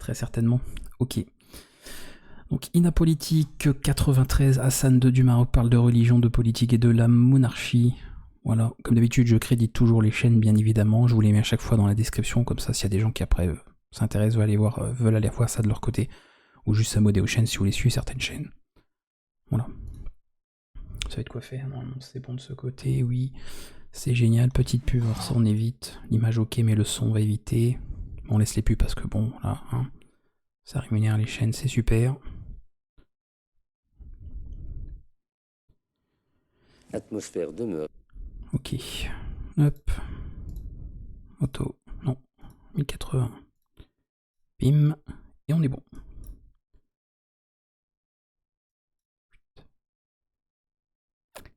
très certainement. Ok. Donc, Inapolitique 93, Hassan II du Maroc parle de religion, de politique et de la monarchie. Voilà, comme d'habitude, je crédite toujours les chaînes, bien évidemment. Je vous les mets à chaque fois dans la description, comme ça, s'il y a des gens qui après s'intéressent, veulent aller voir ça de leur côté, ou juste s'abonner aux chaînes si vous voulez suivre certaines chaînes. Voilà. Ça va être quoi faire? Non, c'est bon de ce côté, oui. C'est génial, petite pub, alors ça on évite. L'image ok, mais le son on va éviter. On laisse les pubs parce que bon, là, hein, ça rémunère les chaînes, c'est super. Atmosphère demeure. Ok. Hop. Auto. Non. 1080. Bim. Et on est bon.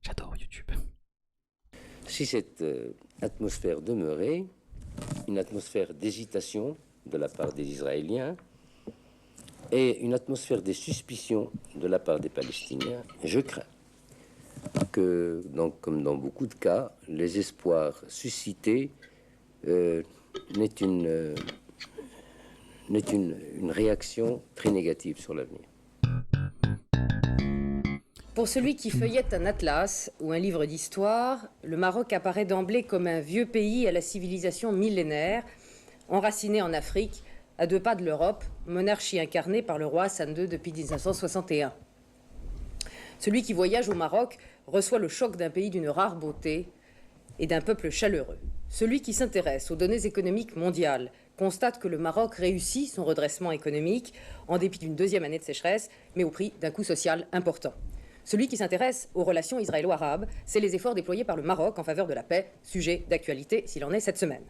J'adore YouTube. Si cette atmosphère demeurait, une atmosphère d'hésitation de la part des Israéliens et une atmosphère de suspicion de la part des Palestiniens, je crains que, comme dans beaucoup de cas, les espoirs suscités n'aient une réaction très négative sur l'avenir. Pour celui qui feuillette un atlas ou un livre d'histoire, le Maroc apparaît d'emblée comme un vieux pays à la civilisation millénaire, enraciné en Afrique, à 2 pas de l'Europe, monarchie incarnée par le roi Hassan II depuis 1961. Celui qui voyage au Maroc reçoit le choc d'un pays d'une rare beauté et d'un peuple chaleureux. Celui qui s'intéresse aux données économiques mondiales constate que le Maroc réussit son redressement économique en dépit d'une 2e année de sécheresse, mais au prix d'un coût social important. Celui qui s'intéresse aux relations israélo-arabes, c'est les efforts déployés par le Maroc en faveur de la paix, sujet d'actualité s'il en est cette semaine.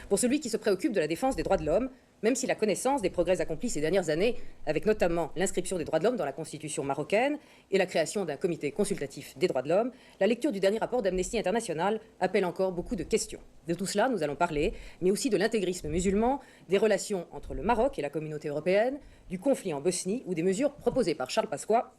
Pour celui qui se préoccupe de la défense des droits de l'homme, même si la connaissance des progrès accomplis ces dernières années, avec notamment l'inscription des droits de l'homme dans la constitution marocaine et la création d'un comité consultatif des droits de l'homme, la lecture du dernier rapport d'Amnesty International appelle encore beaucoup de questions. De tout cela, nous allons parler, mais aussi de l'intégrisme musulman, des relations entre le Maroc et la communauté européenne, du conflit en Bosnie ou des mesures proposées par Charles Pasqua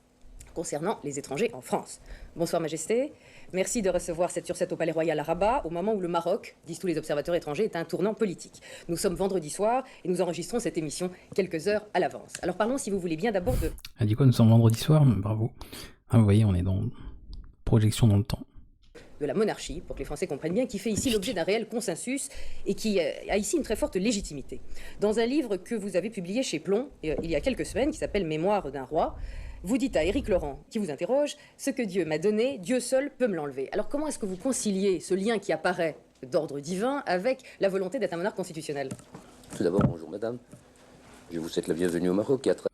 concernant les étrangers en France. Bonsoir Majesté, merci de recevoir cette sur 7 au Palais Royal à Rabat, au moment où le Maroc, disent tous les observateurs étrangers, est un tournant politique. Nous sommes vendredi soir et nous enregistrons cette émission quelques heures à l'avance. Alors parlons, si vous voulez bien, d'abord de... Elle dit quoi, nous sommes vendredi soir? Bravo. Ah, vous voyez, on est dans projection dans le temps. De la monarchie, pour que les Français comprennent bien, qui fait ici l'objet d'un réel consensus et qui a ici une très forte légitimité. Dans un livre que vous avez publié chez Plomb, il y a quelques semaines, qui s'appelle « Mémoire d'un roi », vous dites à Éric Laurent, qui vous interroge, « Ce que Dieu m'a donné, Dieu seul peut me l'enlever ». Alors comment est-ce que vous conciliez ce lien qui apparaît d'ordre divin avec la volonté d'être un monarque constitutionnel? Tout d'abord, bonjour madame. Je vous souhaite la bienvenue au Maroc et à travers...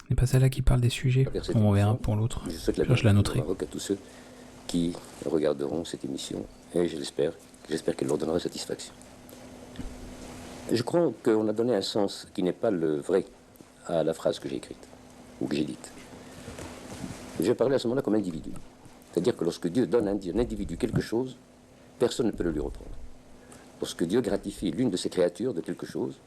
C'est pas celle-là qui parle des sujets. On verra pour l'autre. Je souhaite la je la noterai. au Maroc à tous ceux qui regarderont cette émission et j'espère qu'elle leur donnera satisfaction. Je crois qu'on a donné un sens qui n'est pas le vrai à la phrase que j'ai écrite ou que j'ai dite. Je parlais à ce moment-là comme individu. C'est-à-dire que lorsque Dieu donne à un individu quelque chose, personne ne peut le lui reprendre. Lorsque Dieu gratifie l'une de ses créatures de quelque chose,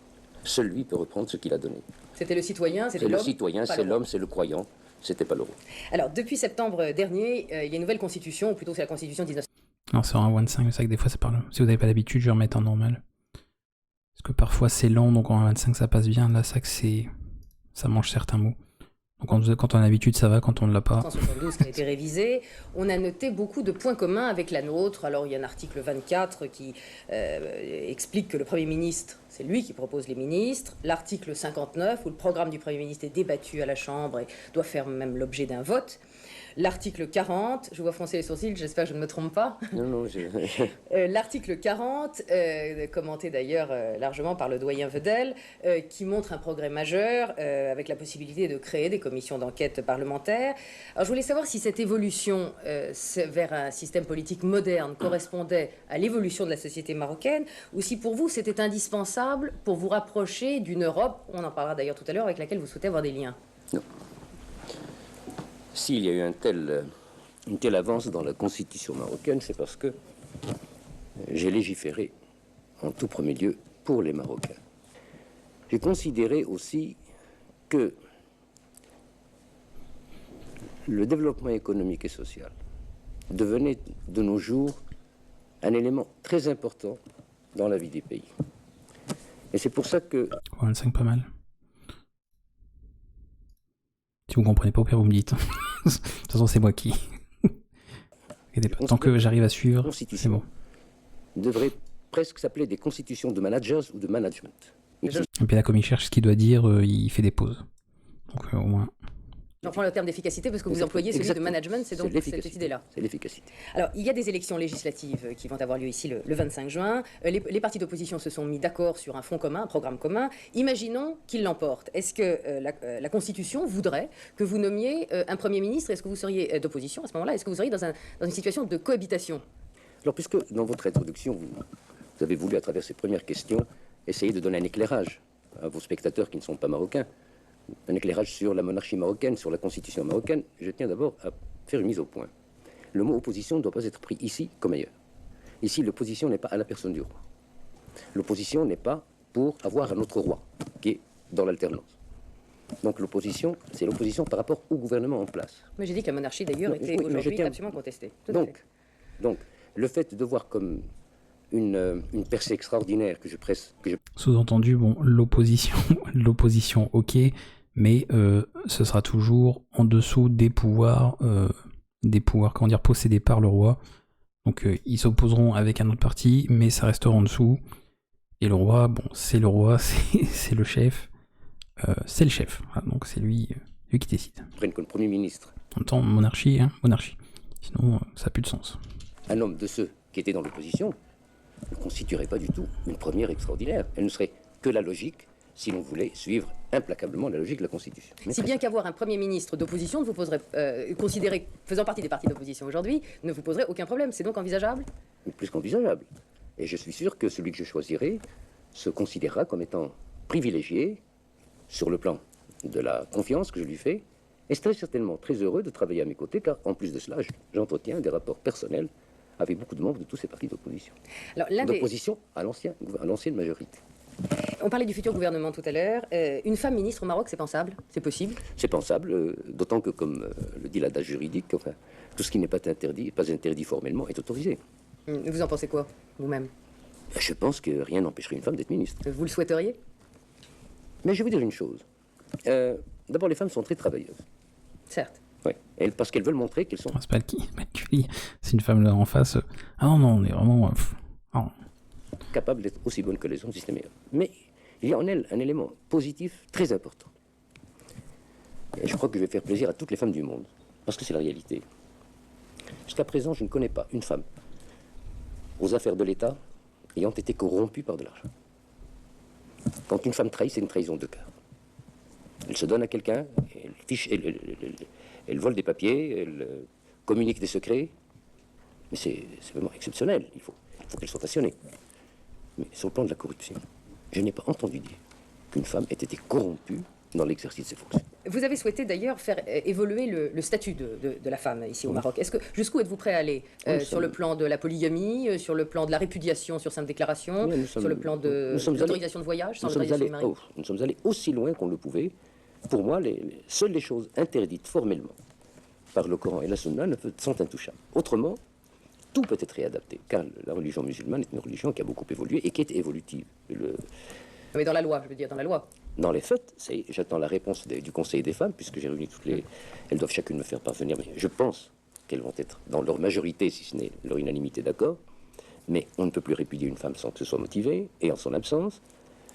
seul lui peut reprendre ce qu'il a donné. C'était le citoyen, c'était l'homme. C'est le citoyen, c'est l'homme, c'est le croyant, c'était pas l'euro. Alors, depuis septembre dernier, il y a une nouvelle constitution, ou plutôt c'est la constitution 19... Non, c'est en 1.25, mais c'est vrai que des fois ça parle. Si vous n'avez pas l'habitude, je vais remettre en normal. Parce que parfois c'est lent, donc en 1.25 ça passe bien. Là, ça que c'est... ça mange certains mots. Donc quand on a l'habitude, ça va, quand on ne l'a pas. 1972 qui a été révisé, on a noté beaucoup de points communs avec la nôtre. Alors il y a un article 24 qui explique que le Premier ministre, c'est lui qui propose les ministres. L'article 59 où le programme du Premier ministre est débattu à la Chambre et doit faire même l'objet d'un vote. L'article 40, je vois froncer les sourcils, j'espère que je ne me trompe pas. Non, l'article 40, commenté d'ailleurs largement par le doyen Vedel, qui montre un progrès majeur avec la possibilité de créer des commissions d'enquête parlementaires. Alors je voulais savoir si cette évolution vers un système politique moderne correspondait à l'évolution de la société marocaine ou si pour vous c'était indispensable pour vous rapprocher d'une Europe, on en parlera d'ailleurs tout à l'heure, avec laquelle vous souhaitez avoir des liens. Non. S'il y a eu une telle avance dans la constitution marocaine, c'est parce que j'ai légiféré en tout premier lieu pour les Marocains. J'ai considéré aussi que le développement économique et social devenait de nos jours un élément très important dans la vie des pays. Et c'est pour ça que... 25 pas mal. Si vous comprenez pas, au pire, vous me dites. De toute façon, c'est moi qui... Tant que j'arrive à suivre, c'est bon. Devrait presque s'appeler des constitutions de managers ou de management. Et puis là, comme il cherche ce qu'il doit dire, il fait des pauses. Donc au moins... J'en prends le terme d'efficacité parce que vous employez celui de management, c'est donc cette idée-là. C'est l'efficacité. Alors, il y a des élections législatives qui vont avoir lieu ici le 25 juin. Les partis d'opposition se sont mis d'accord sur un front commun, un programme commun. Imaginons qu'ils l'emportent. Est-ce que la Constitution voudrait que vous nommiez un Premier ministre? Est-ce que vous seriez d'opposition à ce moment-là? Est-ce que vous seriez dans une situation de cohabitation? Alors, puisque dans votre introduction, vous avez voulu, à travers ces premières questions, essayer de donner un éclairage à vos spectateurs qui ne sont pas marocains, un éclairage sur la monarchie marocaine, sur la constitution marocaine, je tiens d'abord à faire une mise au point. Le mot opposition ne doit pas être pris ici comme ailleurs. Ici, l'opposition n'est pas à la personne du roi. L'opposition n'est pas pour avoir un autre roi, qui est dans l'alternance. Donc l'opposition, c'est l'opposition par rapport au gouvernement en place. Mais j'ai dit que la monarchie, d'ailleurs, était aujourd'hui absolument contestée. Donc, le fait de voir comme une percée extraordinaire que je presse... Sous-entendu, bon, l'opposition, ok, mais ce sera toujours en dessous des pouvoirs, comment dire, possédés par le roi. Donc ils s'opposeront avec un autre parti, mais ça restera en dessous. Et le roi, bon, c'est le roi, c'est le chef. C'est le chef, voilà, donc c'est lui qui décide. Prennent comme Premier ministre. En même temps, monarchie. Sinon, ça n'a plus de sens. Un homme de ceux qui étaient dans l'opposition ne constituerait pas du tout une première extraordinaire. Elle ne serait que la logique, si l'on voulait suivre implacablement la logique de la Constitution. Si bien qu'avoir un Premier ministre d'opposition ne vous poserait, considéré faisant partie des partis d'opposition aujourd'hui, ne vous poserait aucun problème. C'est donc envisageable? Plus qu'envisageable. Et je suis sûr que celui que je choisirai se considérera comme étant privilégié sur le plan de la confiance que je lui fais, et très certainement très heureux de travailler à mes côtés, car en plus de cela, j'entretiens des rapports personnels avec beaucoup de membres de tous ces partis d'opposition. D'opposition à l'ancienne majorité. On parlait du futur gouvernement tout à l'heure. Une femme ministre au Maroc, c'est pensable? C'est possible? C'est pensable, d'autant que, comme le dit l'adage juridique, enfin, tout ce qui n'est pas interdit formellement, est autorisé. Vous en pensez quoi, vous-même? Je pense que rien n'empêcherait une femme d'être ministre. Vous le souhaiteriez? Mais je vais vous dire une chose. D'abord, les femmes sont très travailleuses. Certes. Oui, parce qu'elles veulent montrer qu'elles sont... C'est pas c'est une femme là en face. Ah non, on est vraiment... capables d'être aussi bonnes que les hommes, si ce n'est meilleur. Mais il y a en elles un élément positif très important. Et je crois que je vais faire plaisir à toutes les femmes du monde, parce que c'est la réalité. Jusqu'à présent, je ne connais pas une femme aux affaires de l'État ayant été corrompue par de l'argent. Quand une femme trahit, c'est une trahison de cœur. Elle se donne à quelqu'un, elle vole des papiers, elle communique des secrets. Mais c'est vraiment exceptionnel. Il faut qu'elle soit passionnée. Mais sur le plan de la corruption, je n'ai pas entendu dire qu'une femme ait été corrompue dans l'exercice de ses fonctions. Vous avez souhaité d'ailleurs faire évoluer le statut de la femme ici au Maroc. Jusqu'où êtes-vous prêt à aller sur le plan de la polygamie, sur le plan de la répudiation sur simple déclaration, sur le plan de l'autorisation de voyage, sans l'autorisation du mari? Nous sommes allés aussi loin qu'on le pouvait. Pour moi, seules les choses interdites formellement par le Coran et la Sunna sont intouchables. Autrement, tout peut être réadapté, car la religion musulmane est une religion qui a beaucoup évolué et qui est évolutive. Mais dans la loi, je veux dire, dans la loi. Dans les faits, j'attends la réponse du Conseil des femmes, puisque j'ai réuni toutes les... Elles doivent chacune me faire parvenir, mais je pense qu'elles vont être, dans leur majorité, si ce n'est leur unanimité, d'accord. Mais on ne peut plus répudier une femme sans que ce soit motivé, et en son absence.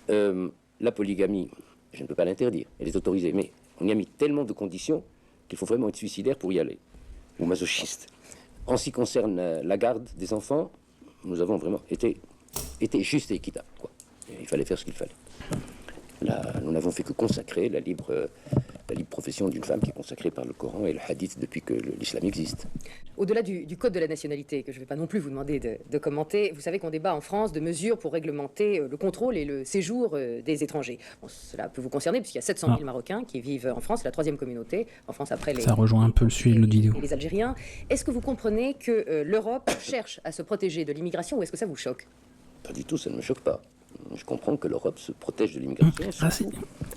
La polygamie, je ne peux pas l'interdire, elle est autorisée, mais on y a mis tellement de conditions qu'il faut vraiment être suicidaire pour y aller, ou masochiste. En ce qui concerne la garde des enfants, nous avons vraiment été juste et équitable, quoi. Il fallait faire ce qu'il fallait. Là, nous n'avons fait que consacrer la libre profession d'une femme qui est consacrée par le Coran et le hadith depuis que l'islam existe. Au-delà du code de la nationalité, que je ne vais pas non plus vous demander de commenter, vous savez qu'on débat en France de mesures pour réglementer le contrôle et le séjour des étrangers. Bon, cela peut vous concerner puisqu'il y a 700 000 Marocains qui vivent en France, la troisième communauté en France après les... Ça rejoint un peu le sujet de l'autre vidéo. Et les Algériens. Est-ce que vous comprenez que l'Europe cherche à se protéger de l'immigration ou est-ce que ça vous choque? Pas du tout, ça ne me choque pas. Je comprends que l'Europe se protège de l'immigration, surtout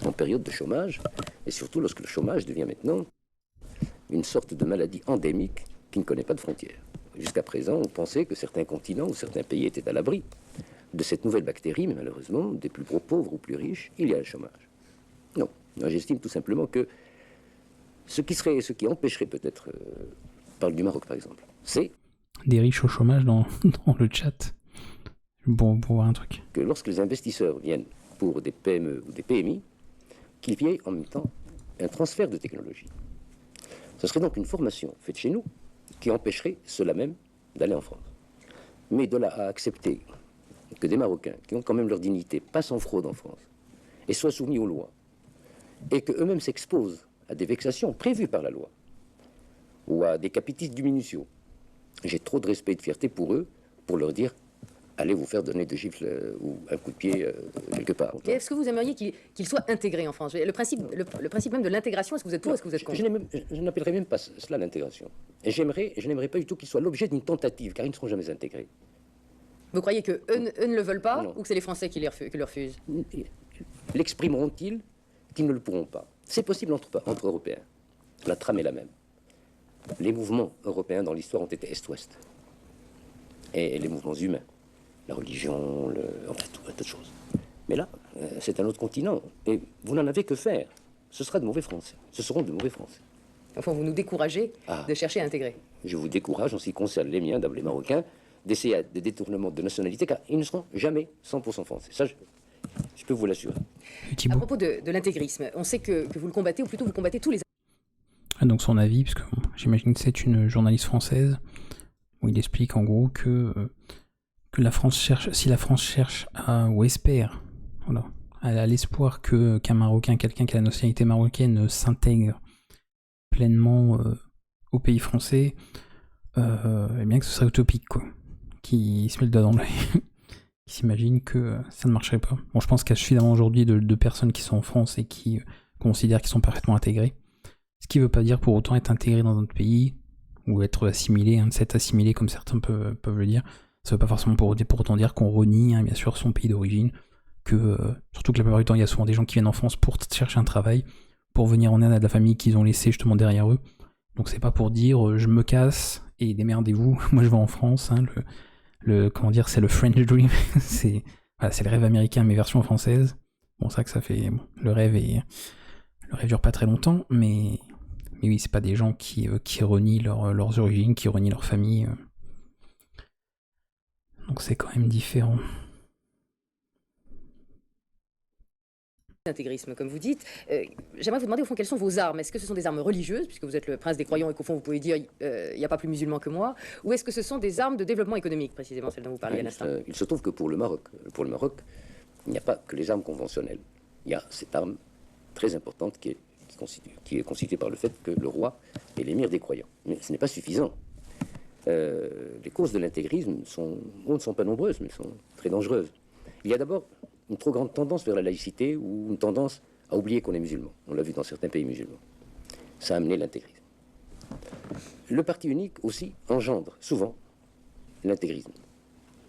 en période de chômage, et surtout lorsque le chômage devient maintenant une sorte de maladie endémique qui ne connaît pas de frontières. Jusqu'à présent, on pensait que certains continents ou certains pays étaient à l'abri de cette nouvelle bactérie, mais malheureusement, des plus gros pauvres ou plus riches, il y a le chômage. Non, j'estime tout simplement que Ce qui empêcherait peut-être, parle du Maroc par exemple, c'est des riches au chômage dans le chat. Bon, pour voir un truc. Que lorsque les investisseurs viennent pour des PME ou des PMI, qu'il y ait en même temps un transfert de technologie. Ce serait donc une formation faite chez nous qui empêcherait ceux-là même d'aller en France. Mais de là à accepter que des Marocains, qui ont quand même leur dignité, passent en fraude en France et soient soumis aux lois, et qu'eux-mêmes s'exposent à des vexations prévues par la loi, ou à des capitis diminution, j'ai trop de respect et de fierté pour eux, pour leur dire allez vous faire donner de gifles ou un coup de pied quelque part. Et est-ce que vous aimeriez qu'il soit intégré en France? Le principe même de l'intégration, est-ce que vous êtes pour, est-ce que vous êtes contre? Je n'appellerais même pas cela l'intégration. Et je n'aimerais pas du tout qu'il soit l'objet d'une tentative, car ils ne seront jamais intégrés. Vous croyez qu'eux ne le veulent pas, ou que c'est les Français qui le refusent? L'exprimeront-ils qu'ils ne le pourront pas? C'est possible entre Européens. La trame est la même. Les mouvements européens dans l'histoire ont été Est-Ouest. Et les mouvements humains. La religion, enfin tout un tas de choses. Mais là, c'est un autre continent. Et vous n'en avez que faire. Ce sera de mauvais Français. Ce seront de mauvais Français. Enfin, vous nous découragez de chercher à intégrer. Je vous décourage, en ce qui concerne les miens, d'abord les Marocains, d'essayer des détournements de nationalité, car ils ne seront jamais 100% français. Ça, je peux vous l'assurer. Thibaut. À propos de l'intégrisme, on sait que vous le combattez, ou plutôt vous combattez tous les... Donc son avis, parce que j'imagine que c'est une journaliste française, où il explique en gros que la France cherche, si la France cherche ou espère, voilà, à l'espoir qu'un Marocain, quelqu'un qui a la nationalité marocaine s'intègre pleinement au pays français, eh bien que ce serait utopique, quoi. Qui se met le doigt dans l'œil, qui s'imagine que ça ne marcherait pas. Bon, je pense qu'il y a suffisamment aujourd'hui de personnes qui sont en France et qui considèrent qu'ils sont parfaitement intégrés. Ce qui ne veut pas dire pour autant être intégré dans notre pays, ou être assimilé, s'être assimilé comme certains peuvent le dire. Ça ne veut pas forcément pour autant dire qu'on renie, bien sûr, son pays d'origine, que surtout que la plupart du temps, il y a souvent des gens qui viennent en France pour chercher un travail, pour venir en aide à de la famille qu'ils ont laissé justement derrière eux. Donc c'est pas pour dire je me casse et démerdez-vous, moi je vais en France, comment dire, c'est le French Dream, c'est le rêve américain mais version française. Bon, c'est vrai que ça fait, le rêve dure pas très longtemps, mais oui, c'est pas des gens qui renient leurs origines, qui renient leur famille. Donc c'est quand même différent. Intégrisme, comme vous dites. J'aimerais vous demander au fond quelles sont vos armes. Est-ce que ce sont des armes religieuses, puisque vous êtes le prince des croyants et qu'au fond vous pouvez dire il n'y a pas plus musulman que moi, ou est-ce que ce sont des armes de développement économique, précisément celles dont vous parliez à l'instant? Il se trouve que pour le Maroc, il n'y a pas que les armes conventionnelles. Il y a cette arme très importante qui est constituée par le fait que le roi est l'émir des croyants. Mais ce n'est pas suffisant. Les causes de l'intégrisme ne sont pas nombreuses, mais sont très dangereuses. Il y a d'abord une trop grande tendance vers la laïcité ou une tendance à oublier qu'on est musulman. On l'a vu dans certains pays musulmans. Ça a amené l'intégrisme. Le parti unique aussi engendre souvent l'intégrisme.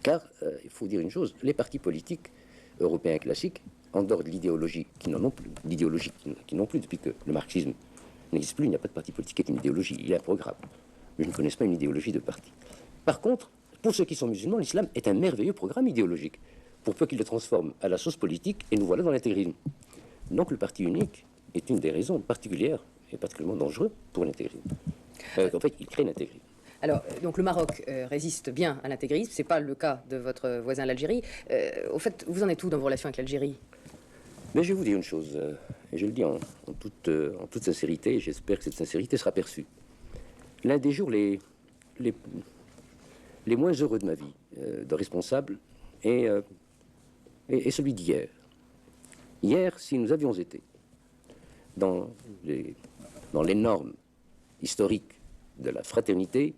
Car, il faut dire une chose, les partis politiques européens classiques, en dehors de l'idéologie qui n'en ont plus, depuis que le marxisme n'existe plus, il n'y a pas de parti politique qui est une idéologie, il y a un programme. Mais je ne connais pas une idéologie de parti. Par contre, pour ceux qui sont musulmans, l'islam est un merveilleux programme idéologique, pour peu qu'il le transforme à la sauce politique, et nous voilà dans l'intégrisme. Donc le parti unique est une des raisons particulières et particulièrement dangereux pour l'intégrisme. En fait, il crée l'intégrisme. Alors, donc le Maroc résiste bien à l'intégrisme, c'est pas le cas de votre voisin l'Algérie. Au fait, vous en êtes où dans vos relations avec l'Algérie? Mais je vais vous dire une chose, et je le dis en toute sincérité, et j'espère que cette sincérité sera perçue. L'un des jours les moins heureux de ma vie de responsable est celui d'hier. Hier, si nous avions été dans les normes historiques de la fraternité,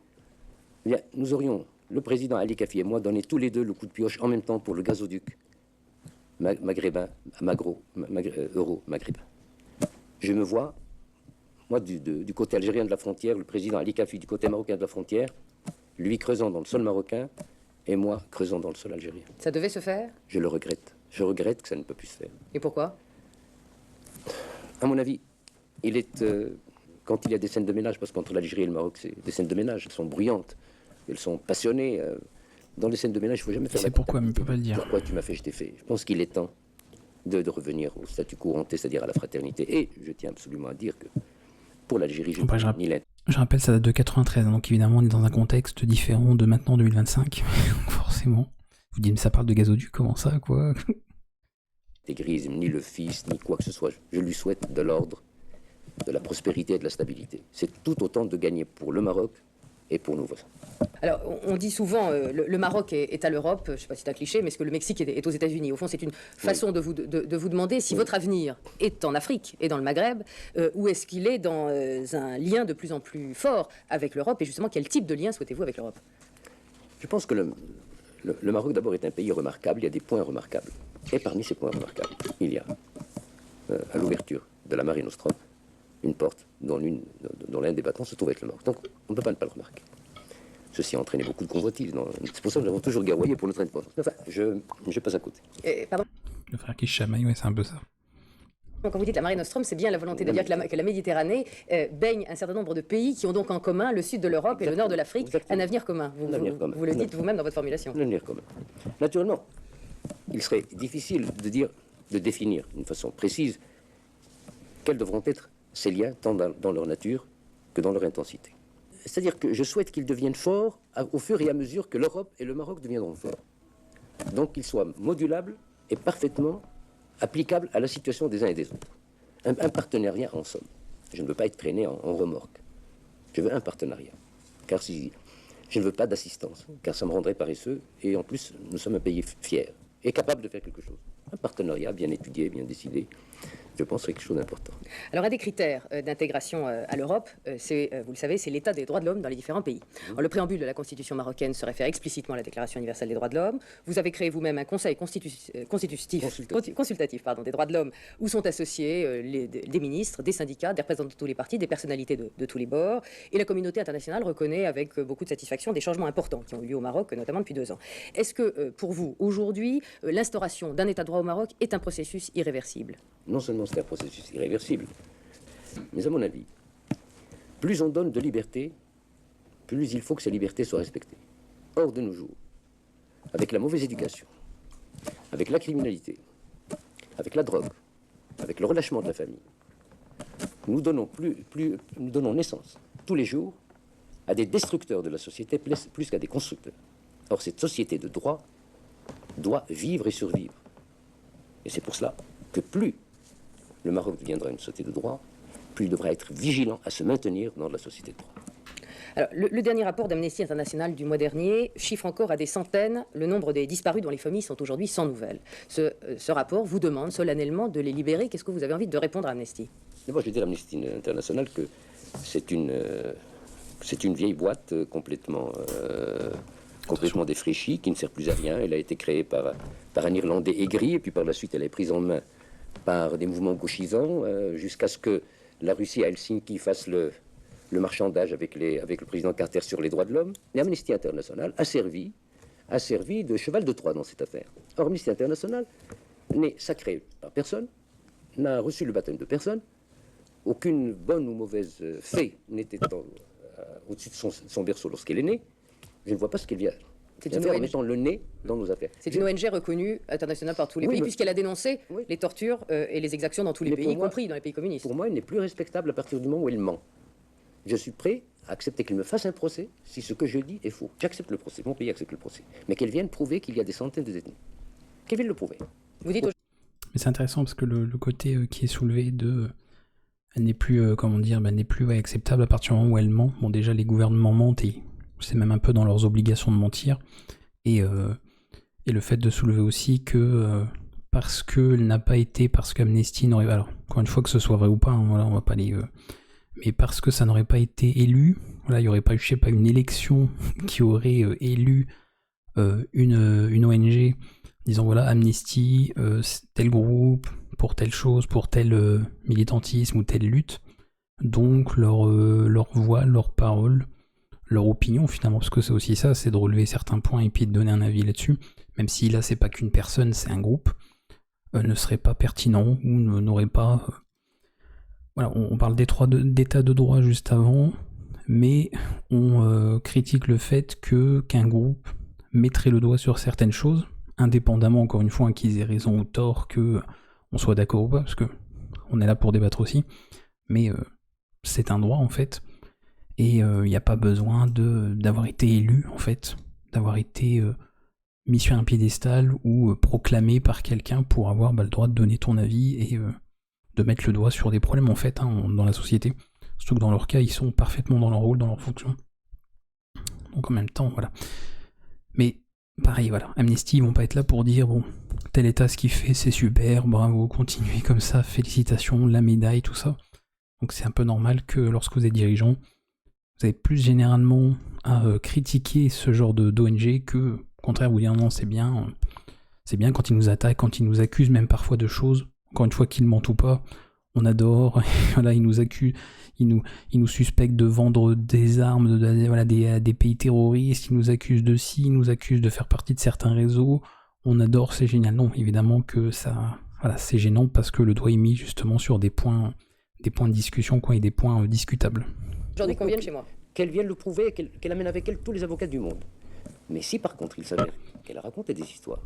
eh bien, nous aurions, le président Ali Kafi et moi, donné tous les deux le coup de pioche en même temps pour le gazoduc maghrébin, euro-maghrébin. Je me vois, moi, du côté algérien de la frontière, le président Ali Kafi du côté marocain de la frontière, lui creusant dans le sol marocain et moi creusant dans le sol algérien. Ça devait se faire? Je le regrette. Je regrette que ça ne peut plus se faire. Et pourquoi? À mon avis, quand il y a des scènes de ménage, parce qu'entre l'Algérie et le Maroc, c'est des scènes de ménage, elles sont bruyantes, elles sont passionnées. Dans les scènes de ménage, il ne faut jamais faire. C'est pourquoi, mais on ne peut pas le dire. Pourquoi tu m'as fait, je t'ai fait. Je pense qu'il est temps de revenir au statu quo ante, c'est-à-dire à la fraternité. Et je tiens absolument à dire que pour l'Algérie, je Après, ni l'Inde. je rappelle, ça date de 93, donc évidemment, on est dans un contexte différent de maintenant 2025, donc forcément. Vous dites, mais ça parle de gazoduc, comment ça, quoi? Intégrisme, ni le fils, ni quoi que ce soit. Je lui souhaite de l'ordre, de la prospérité et de la stabilité. C'est tout autant de gagner pour le Maroc et pour nos voisins. Alors, on dit souvent le Maroc est à l'Europe, je ne sais pas si c'est un cliché, mais est-ce que le Mexique est aux États-Unis? Au fond, c'est une façon de vous demander si votre avenir est en Afrique et dans le Maghreb, ou est-ce qu'il est dans un lien de plus en plus fort avec l'Europe, et justement, quel type de lien souhaitez-vous avec l'Europe? Je pense que le Maroc, d'abord, est un pays remarquable. Il y a des points remarquables. Et parmi ces points remarquables, il y a, à l'ouverture de la Mare Nostrum, une porte dont l'un des battants se trouve avec le Maroc. Donc, on ne peut pas ne pas le remarquer. Ceci a entraîné beaucoup de convoitises. C'est pour ça que nous avons toujours guerroyé pour notre indépendance. Enfin, je passe à côté. Pardon? Le frère qui se chamaille, ouais, c'est un peu ça. Donc, quand vous dites la Mare Nostrum, c'est bien la volonté de dire que la Méditerranée baigne un certain nombre de pays qui ont donc en commun le sud de l'Europe et le nord de l'Afrique, un avenir commun. Vous le dites vous-même dans votre formulation. Un avenir commun. Naturellement, il serait difficile de définir d'une façon précise quels devront être ces liens, tant dans leur nature que dans leur intensité. C'est-à-dire que je souhaite qu'ils deviennent forts au fur et à mesure que l'Europe et le Maroc deviendront forts. Donc qu'ils soient modulables et parfaitement applicables à la situation des uns et des autres. Un partenariat en somme. Je ne veux pas être traîné en remorque. Je veux un partenariat. Car si je ne veux pas d'assistance, car ça me rendrait paresseux. Et en plus, nous sommes un pays fier et capable de faire quelque chose. Un partenariat bien étudié, bien décidé, je pense que c'est quelque chose d'important. Alors, un des critères d'intégration à l'Europe, vous le savez, c'est l'état des droits de l'homme dans les différents pays. Alors, le préambule de la Constitution marocaine se réfère explicitement à la Déclaration universelle des droits de l'homme. Vous avez créé vous-même un conseil consultatif des droits de l'homme, où sont associés des ministres, des syndicats, des représentants de tous les partis, des personnalités de tous les bords. Et la communauté internationale reconnaît avec beaucoup de satisfaction des changements importants qui ont eu lieu au Maroc, notamment depuis 2 ans. Est-ce que, pour vous, aujourd'hui, l'instauration d'un état de droit au Maroc est un processus irréversible? Non seulement c'est un processus irréversible, mais à mon avis, plus on donne de liberté, plus il faut que ces libertés soient respectées. Or, de nos jours, avec la mauvaise éducation, avec la criminalité, avec la drogue, avec le relâchement de la famille, nous donnons naissance tous les jours à des destructeurs de la société plus qu'à des constructeurs. Or, cette société de droit doit vivre et survivre. Et c'est pour cela que plus le Maroc deviendra une société de droit, plus il devra être vigilant à se maintenir dans la société de droit. Alors, le dernier rapport d'Amnesty International du mois dernier chiffre encore à des centaines le nombre des disparus dont les familles sont aujourd'hui sans nouvelles. Ce rapport vous demande solennellement de les libérer. Qu'est-ce que vous avez envie de répondre à Amnesty? D'abord, je vais dire à Amnesty International que c'est une vieille boîte complètement défraîchie, qui ne sert plus à rien. Elle a été créée par un Irlandais aigri, et puis par la suite, elle est prise en main par des mouvements gauchisants, jusqu'à ce que la Russie à Helsinki fasse le marchandage avec le président Carter sur les droits de l'homme. Et Amnesty International a servi de cheval de Troie dans cette affaire. Or, Amnesty International n'est sacré par personne, n'a reçu le baptême de personne, aucune bonne ou mauvaise fée n'était au-dessus de son berceau lorsqu'elle est née. Je ne vois pas ce qu'elle vient faire en mettant le nez dans nos affaires. C'est une ONG reconnue internationale par tous les pays, puisqu'elle a dénoncé les tortures et les exactions dans tous les pays, y compris dans les pays communistes. Pour moi, elle n'est plus respectable à partir du moment où elle ment. Je suis prêt à accepter qu'elle me fasse un procès si ce que je dis est faux. J'accepte le procès, mon pays accepte le procès. Mais qu'elle vienne prouver qu'il y a des centaines de détenus. Qu'elle vienne le prouver. Vous dites Mais c'est intéressant parce que le côté qui est soulevé elle n'est plus, elle n'est plus acceptable à partir du moment où elle ment. Bon, déjà, les gouvernements mentent et c'est même un peu dans leurs obligations de mentir. Et le fait de soulever aussi que parce qu'Amnesty n'aurait... Alors, encore une fois, que ce soit vrai ou pas, voilà, on va pas aller... mais parce que ça n'aurait pas été élu, voilà, il n'y aurait pas eu, une élection qui aurait élu une ONG disant voilà, Amnesty, tel groupe, pour telle chose, pour tel militantisme ou telle lutte. Donc leur voix, leur parole, leur opinion finalement, parce que c'est aussi ça, c'est de relever certains points et puis de donner un avis là-dessus, même si là c'est pas qu'une personne, c'est un groupe, ne serait pas pertinent ou n'aurait pas... Voilà, on parle d'état de droit juste avant, mais on critique le fait qu'un groupe mettrait le doigt sur certaines choses, indépendamment encore une fois qu'ils aient raison ou tort, qu'on soit d'accord ou pas, parce que on est là pour débattre aussi, mais c'est un droit en fait, et il n'y a pas besoin d'avoir été élu en fait, d'avoir été mis sur un piédestal ou proclamé par quelqu'un pour avoir le droit de donner ton avis et de mettre le doigt sur des problèmes en fait dans la société. Surtout que dans leur cas, ils sont parfaitement dans leur rôle, dans leur fonction. Donc en même temps, voilà. Mais pareil, voilà, Amnesty, ils vont pas être là pour dire bon, tel état ce qu'il fait, c'est super, bravo, continuez comme ça, félicitations, la médaille, tout ça. Donc c'est un peu normal que lorsque vous êtes dirigeant, vous avez plus généralement à critiquer ce genre d'ONG que, au contraire, vous dire non, c'est bien quand ils nous attaquent, quand ils nous accusent même parfois de choses, encore une fois qu'ils mentent ou pas, on adore, voilà, ils nous accusent, ils nous suspectent de vendre des armes des pays terroristes, ils nous accusent de ci, ils nous accusent de faire partie de certains réseaux, on adore, c'est génial. Non, évidemment que ça, voilà, c'est gênant parce que le doigt est mis justement sur des points de discussion et des points discutables. Aujourd'hui qu'on vienne chez moi. Qu'elle vienne le prouver, qu'elle amène avec elle tous les avocats du monde. Mais si par contre il s'avère qu'elle a raconté des histoires,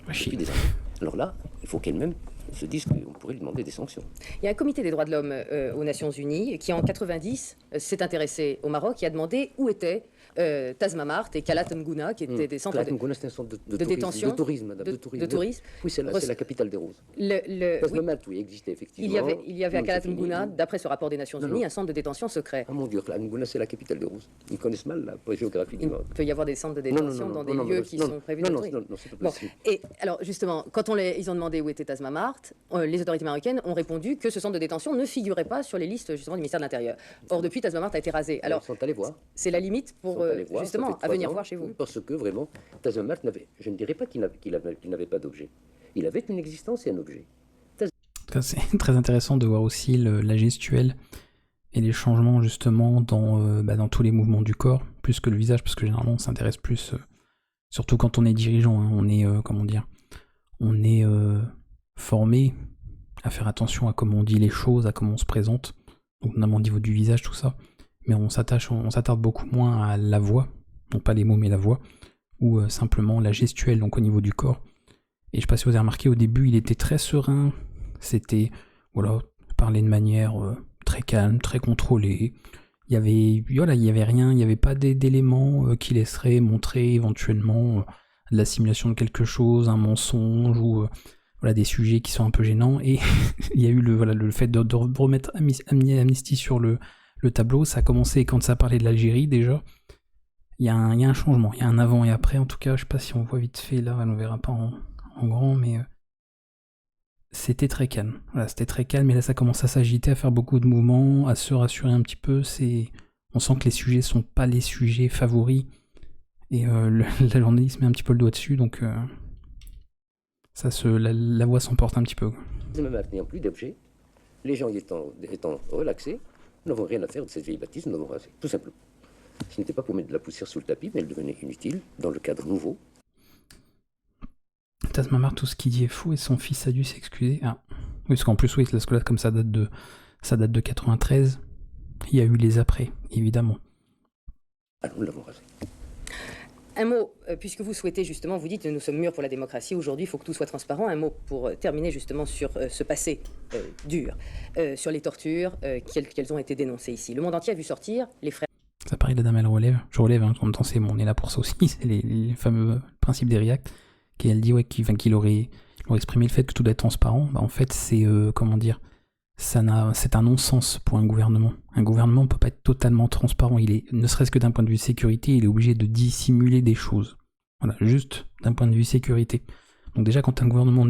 depuis des années, alors là, il faut qu'elle-même se dise qu'on pourrait lui demander des sanctions. Il y a un comité des droits de l'homme aux Nations Unies qui en 90 s'est intéressé au Maroc et a demandé où étaient Tazmamart et Kalat Mgouna, qui étaient des centres c'est un centre de détention, de tourisme. Oui, c'est la capitale des roses. Oui, oui, existait effectivement. il y avait à Kalat Mgouna, d'après ce rapport des Nations Unies, un centre de détention secret. Ah mon Dieu, Mgouna, c'est la capitale des roses. Ils connaissent mal la géographie du Maroc. Il peut y avoir des centres de détention dans des lieux qui sont prévus de tourisme. Non, c'est pas possible. Et alors justement, quand ils ont demandé où était Tazmamart, les autorités marocaines ont répondu que ce centre de détention ne figurait pas sur les listes justement du ministère de l'Intérieur. Or depuis, Tazmamart a été rasé. Alors, ils sont allés voir. C'est la limite pour justement à venir voir chez vous. Parce que vraiment, Tazmamart je ne dirais pas qu'il n'avait pas d'objet. Il avait une existence et un objet. C'est très intéressant de voir aussi la gestuelle et les changements justement dans tous les mouvements du corps, plus que le visage, parce que généralement on s'intéresse plus, surtout quand on est dirigeant, hein, on est, on est formé à faire attention à comment on dit les choses, à comment on se présente, donc notamment au niveau du visage, tout ça, mais on s'attarde beaucoup moins à la voix, non pas les mots mais la voix, ou simplement la gestuelle, donc au niveau du corps. Et je sais pas si vous avez remarqué, au début il était très serein, c'était, voilà, parler de manière très calme, très contrôlée. Il y avait rien, il n'y avait pas d'éléments qui laisseraient montrer éventuellement la simulation de quelque chose, un mensonge ou des sujets qui sont un peu gênants. Et il y a eu le fait de remettre Amnesty sur le tableau. Ça a commencé quand ça parlait de l'Algérie déjà. Il y a un changement, il y a un avant et après. En tout cas, je sais pas si on voit vite fait là, on verra pas en grand, mais c'était très calme. Voilà, c'était très calme, et là ça commence à s'agiter, à faire beaucoup de mouvements, à se rassurer un petit peu. On sent que les sujets sont pas les sujets favoris, et la journaliste met un petit peu le doigt dessus, donc la voix s'emporte un petit peu. Même n'ayant plus d'objets, les gens y étant relaxés, nous n'avons rien à faire de cette vieille bâtisse, nous l'avons rasée, tout simplement. Ce n'était pas pour mettre de la poussière sous le tapis, mais elle devenait inutile dans le cadre nouveau. Tazmamart, tout ce qu'il dit est faux et son fils a dû s'excuser. Ah. Oui, parce qu'en plus, oui, parce que là, comme ça date de 93, il y a eu les après, évidemment. Ah, nous l'avons rasé. Un mot, puisque vous souhaitez justement, vous dites que nous sommes mûrs pour la démocratie, aujourd'hui il faut que tout soit transparent. Un mot pour terminer justement sur ce passé dur, sur les tortures, qu'elles ont été dénoncées ici. Le monde entier a vu sortir les frères. Ça paraît, la dame elle relève, je relève, hein, en même temps on est là pour ça aussi, c'est les fameux principes des REACT, qu'elle dit qu'il aurait exprimé le fait que tout doit être transparent. En fait c'est, c'est un non-sens pour un gouvernement. Un gouvernement ne peut pas être totalement transparent, ne serait-ce que d'un point de vue sécurité, il est obligé de dissimuler des choses. Voilà, juste d'un point de vue sécurité. Donc déjà quand un gouvernement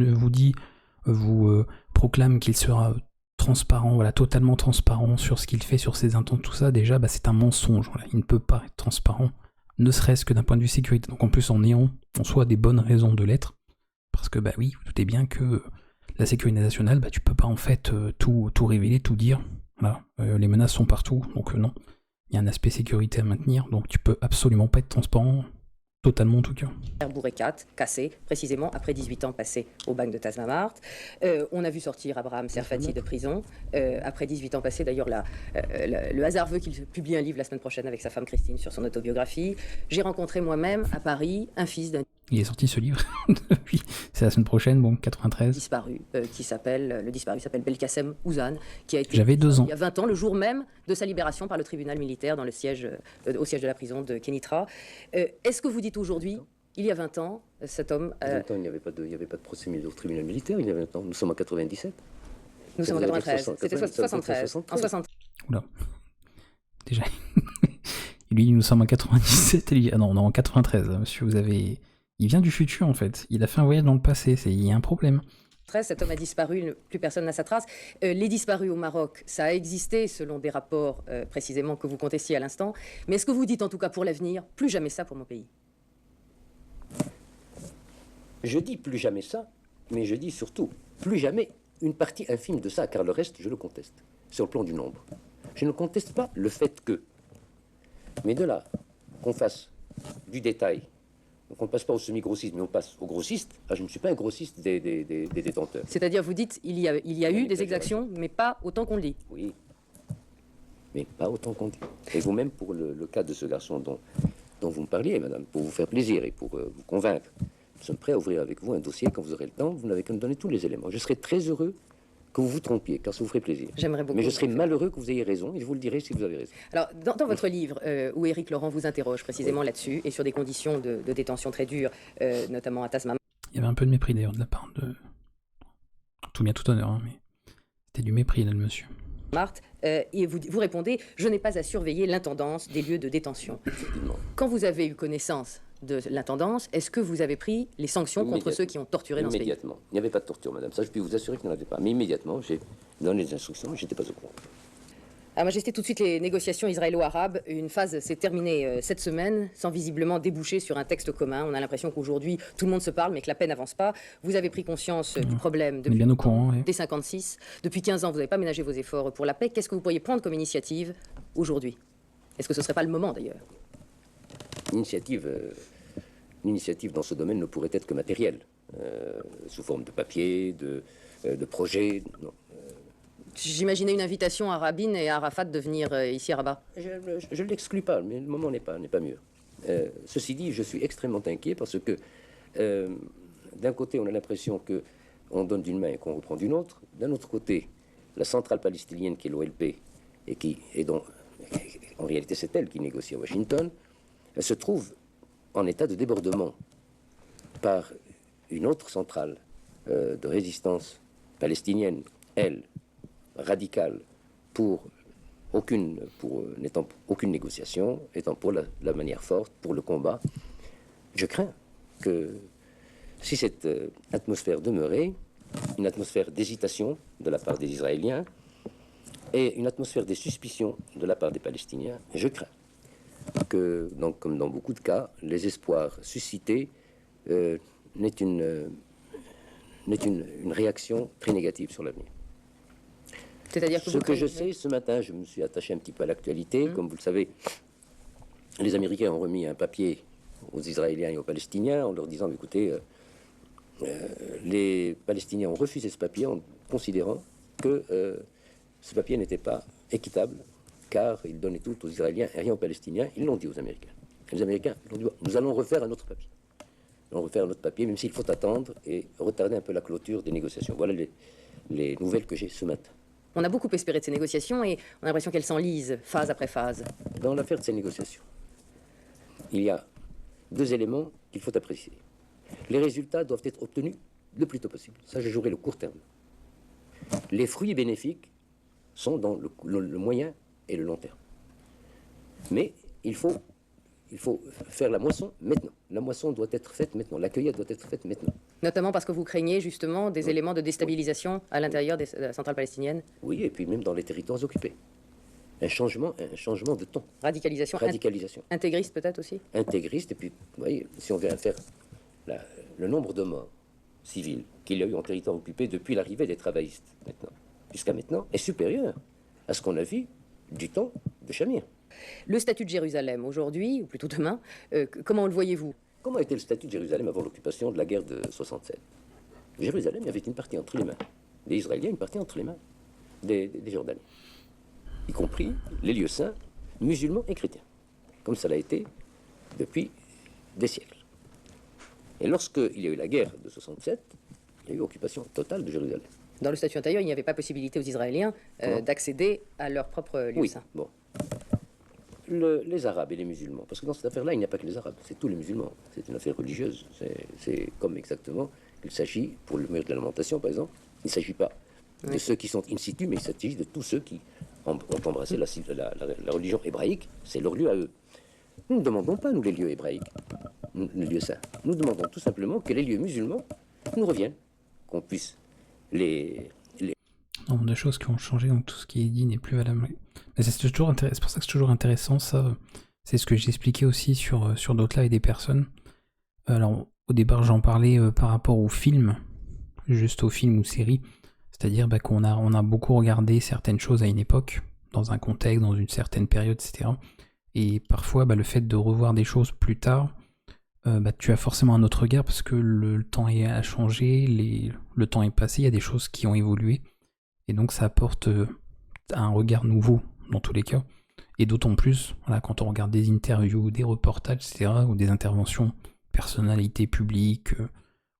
vous proclame qu'il sera transparent, totalement transparent sur ce qu'il fait, sur ses intents, tout ça, déjà c'est un mensonge. Voilà. Il ne peut pas être transparent, ne serait-ce que d'un point de vue sécurité. Donc en plus en ayant en soi des bonnes raisons de l'être, parce que oui, vous doutez bien que la sécurité nationale, tu peux pas en fait tout révéler, tout dire. Voilà. Les menaces sont partout, donc non. Il y a un aspect sécurité à maintenir, donc tu peux absolument pas être transparent, totalement en tout cas. Bourrecat, cassé, précisément après 18 ans passés au bagne de Tazmamart. On a vu sortir Abraham Serfati de prison, après 18 ans passés. D'ailleurs, le hasard veut qu'il publie un livre la semaine prochaine avec sa femme Christine sur son autobiographie. J'ai rencontré moi-même à Paris un fils d'un... Il est sorti ce livre depuis, c'est la semaine prochaine, bon, 93. Disparu, le disparu s'appelle Belkacem Ouzan, qui a été J'avais 2 ans. il y a 20 ans, le jour même de sa libération par le tribunal militaire dans le siège, au siège de la prison de Kénitra. Est-ce que vous dites aujourd'hui, il y a 20 ans, cet homme... Il y a 20 ans, il n'y avait pas de procès au tribunal militaire, il y a 20 ans. Nous sommes en 97. Nous sommes en 93. C'était 73. En 73. Oula. Déjà. Lui, nous sommes en 97. Ah non, on est en 93, monsieur. Il vient du futur, en fait. Il a fait un voyage dans le passé. Il y a un problème. Cet homme a disparu, plus personne n'a sa trace. Les disparus au Maroc, ça a existé selon des rapports précisément que vous contestiez à l'instant. Mais est-ce que vous dites en tout cas pour l'avenir, plus jamais ça pour mon pays? Je dis plus jamais ça, mais je dis surtout plus jamais une partie infime de ça, car le reste, je le conteste, sur le plan du nombre. Je ne conteste pas le fait que, mais de là, qu'on fasse du détail, qu'on ne passe pas au semi-grossiste, mais on passe au grossiste, je ne suis pas un grossiste des détenteurs. C'est-à-dire, vous dites, il y a eu des exactions, mais pas autant qu'on le dit. Oui, mais pas autant qu'on dit. Et vous-même, pour le cas de ce garçon dont vous me parliez, madame, pour vous faire plaisir et pour vous convaincre, nous sommes prêts à ouvrir avec vous un dossier quand vous aurez le temps. Vous n'avez qu'à me donner tous les éléments. Je serai très heureux que vous vous trompiez, car ça vous ferait plaisir. J'aimerais beaucoup. Mais je serai malheureux que vous ayez raison, et je vous le dirai si vous avez raison. Alors, dans votre livre, où Éric Laurent vous interroge précisément là-dessus, et sur des conditions de détention très dures, notamment à Tasmam. Il y avait un peu de mépris d'ailleurs de la part de... Tout bien, tout honneur, hein, mais c'était du mépris là, le monsieur. Marthe, et vous répondez, je n'ai pas à surveiller l'intendance des lieux de détention. Quand vous avez eu connaissance de l'intendance, est-ce que vous avez pris les sanctions contre ceux qui ont torturé dans ce pays? Immédiatement. Il n'y avait pas de torture, madame. Ça, je puis vous assurer qu'il n'y en avait pas. Mais immédiatement, j'ai donné des instructions, je n'étais pas au courant. À Majesté, tout de suite, les négociations israélo-arabes. Une phase s'est terminée cette semaine, sans visiblement déboucher sur un texte commun. On a l'impression qu'aujourd'hui, tout le monde se parle, mais que la paix n'avance pas. Vous avez pris conscience du problème depuis bien au courant, oui. dès 56. Depuis 15 ans, vous n'avez pas ménagé vos efforts pour la paix. Qu'est-ce que vous pourriez prendre comme initiative aujourd'hui? Est-ce que ce ne serait pas le moment, d'ailleurs? L'initiative dans ce domaine ne pourrait être que matérielle, sous forme de papier, de projet. Non. J'imaginais une invitation à Rabin et à Arafat de venir ici à Rabat. Je ne l'exclus pas, mais le moment n'est pas mûr. Ceci dit, je suis extrêmement inquiet parce que, d'un côté, on a l'impression qu'on donne d'une main et qu'on reprend d'une autre. D'un autre côté, la centrale palestinienne qui est l'OLP, et dont, en réalité, c'est elle qui négocie à Washington, elle se trouve en état de débordement par une autre centrale de résistance palestinienne, elle, radicale, n'étant aucune négociation, étant pour la manière forte, pour le combat. Je crains que si cette atmosphère demeurait, une atmosphère d'hésitation de la part des Israéliens et une atmosphère de suspicion de la part des Palestiniens, je crains que, donc, comme dans beaucoup de cas, les espoirs suscités n'aient une réaction très négative sur l'avenir. C'est-à-dire que ce que je sais, ce matin, je me suis attaché un petit peu à l'actualité. Comme vous le savez, les Américains ont remis un papier aux Israéliens et aux Palestiniens en leur disant, écoutez, les Palestiniens ont refusé ce papier en considérant que ce papier n'était pas équitable, car il donnait tout aux Israéliens et rien aux Palestiniens. Ils l'ont dit aux Américains. Et les Américains l'ont dit, nous allons refaire un autre papier. Nous allons refaire un autre papier, même s'il faut attendre et retarder un peu la clôture des négociations. Voilà les nouvelles que j'ai ce matin. On a beaucoup espéré de ces négociations et on a l'impression qu'elles s'enlisent phase après phase. Dans l'affaire de ces négociations, il y a deux éléments qu'il faut apprécier. Les résultats doivent être obtenus le plus tôt possible. Ça, je jouerai le court terme. Les fruits bénéfiques sont dans le moyen et le long terme. Mais il faut faire la moisson maintenant. La moisson doit être faite maintenant. La cueillette doit être faite maintenant. Notamment parce que vous craignez justement des éléments de déstabilisation à l'intérieur de la centrale palestinienne. Oui, et puis même dans les territoires occupés. Un changement de ton. Radicalisation. Intégriste peut-être aussi. Intégriste, et puis, vous voyez, si on vient faire le nombre de morts civils qu'il y a eu en territoire occupé depuis l'arrivée des travaillistes jusqu'à maintenant, est supérieur à ce qu'on a vu du temps de Shamir. Le statut de Jérusalem aujourd'hui, ou plutôt demain, comment le voyez-vous? Comment était le statut de Jérusalem avant l'occupation de la guerre de 67? Jérusalem, il y avait une partie entre les mains des Israéliens, une partie entre les mains des Jordaniens, y compris les lieux saints, musulmans et chrétiens, comme ça l'a été depuis des siècles. Et lorsqu'il y a eu la guerre de 67, il y a eu occupation totale de Jérusalem. Dans le statut intérieur, il n'y avait pas possibilité aux Israéliens d'accéder à leur propre lieu Oui, saint. bon. Les Arabes et les musulmans, parce que dans cette affaire-là, il n'y a pas que les Arabes, c'est tous les musulmans. C'est une affaire religieuse. C'est comme exactement qu'il s'agit, pour le mur de la lamentation, par exemple, il ne s'agit pas de ceux qui sont in situ, mais il s'agit de tous ceux qui ont embrassé la religion hébraïque. C'est leur lieu à eux. Nous ne demandons pas, nous, les lieux hébraïques, les lieux saints. Nous demandons tout simplement que les lieux musulmans nous reviennent, qu'on puisse les... Nombre de choses qui ont changé, donc tout ce qui est dit n'est plus valable. Mais c'est toujours intéressant, c'est pour ça que c'est toujours intéressant, ça. C'est ce que j'expliquais aussi sur d'autres lives des personnes. Alors, au départ, j'en parlais par rapport aux films, juste aux films ou séries. C'est-à-dire qu'on a beaucoup regardé certaines choses à une époque, dans un contexte, dans une certaine période, etc. Et parfois, le fait de revoir des choses plus tard, tu as forcément un autre regard parce que le temps a changé, le temps est passé, il y a des choses qui ont évolué. Et donc ça apporte un regard nouveau dans tous les cas. Et d'autant plus, voilà, quand on regarde des interviews, des reportages, etc., ou des interventions, personnalités publiques,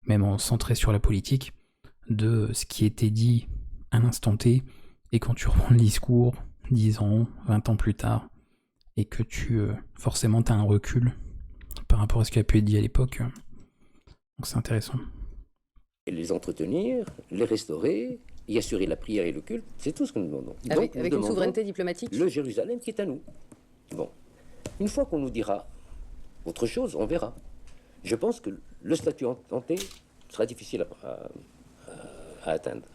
même centrées sur la politique, de ce qui était dit à l'instant T, et quand tu reprends le discours 10 ans, 20 ans plus tard, et que forcément tu as un recul par rapport à ce qui a pu être dit à l'époque. Donc c'est intéressant. Et les entretenir, les restaurer, y assurer la prière et le culte, c'est tout ce que nous demandons. Avec une souveraineté diplomatique. Le Jérusalem qui est à nous. Bon. Une fois qu'on nous dira autre chose, on verra. Je pense que le statut hanté sera difficile à atteindre.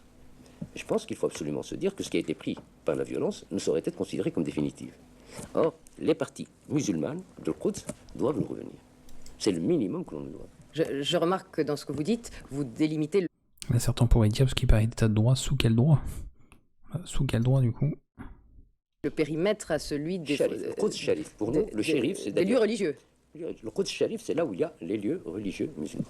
Je pense qu'il faut absolument se dire que ce qui a été pris par la violence ne saurait être considéré comme définitif. Or, les parties musulmanes de Quds doivent nous revenir. C'est le minimum que l'on nous doit. Je remarque que dans ce que vous dites, vous délimitez le... Là, certains pourraient dire, parce qu'il paraît d'état de droit, sous quel droit? Sous quel droit, du coup? Le périmètre à celui des... Le Quds Sharif. Pour nous, le shérif, c'est des lieux religieux. Le Quds Sharif, c'est là où il y a les lieux religieux musulmans.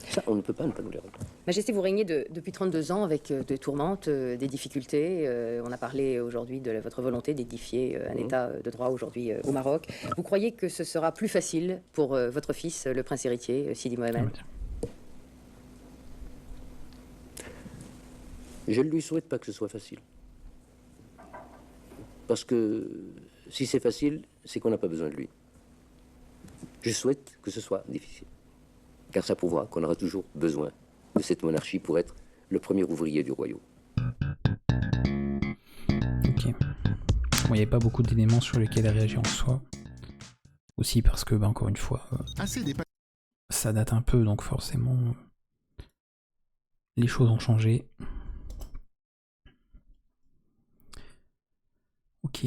Ça, on ne peut pas ne pas nous les rendre. Majesté, vous régnez depuis 32 ans avec des tourmentes, des difficultés. On a parlé aujourd'hui de votre volonté d'édifier un état de droit aujourd'hui au Maroc. Vous croyez que ce sera plus facile pour votre fils, le prince héritier, Sidi Mohamed? Je ne lui souhaite pas que ce soit facile. Parce que si c'est facile, c'est qu'on n'a pas besoin de lui. Je souhaite que ce soit difficile. Car ça prouvera qu'on aura toujours besoin de cette monarchie pour être le premier ouvrier du royaume. Ok. Bon, il n'y avait pas beaucoup d'éléments sur lesquels réagir en soi. Aussi parce que, encore une fois, ça date un peu, donc forcément, les choses ont changé. Ok.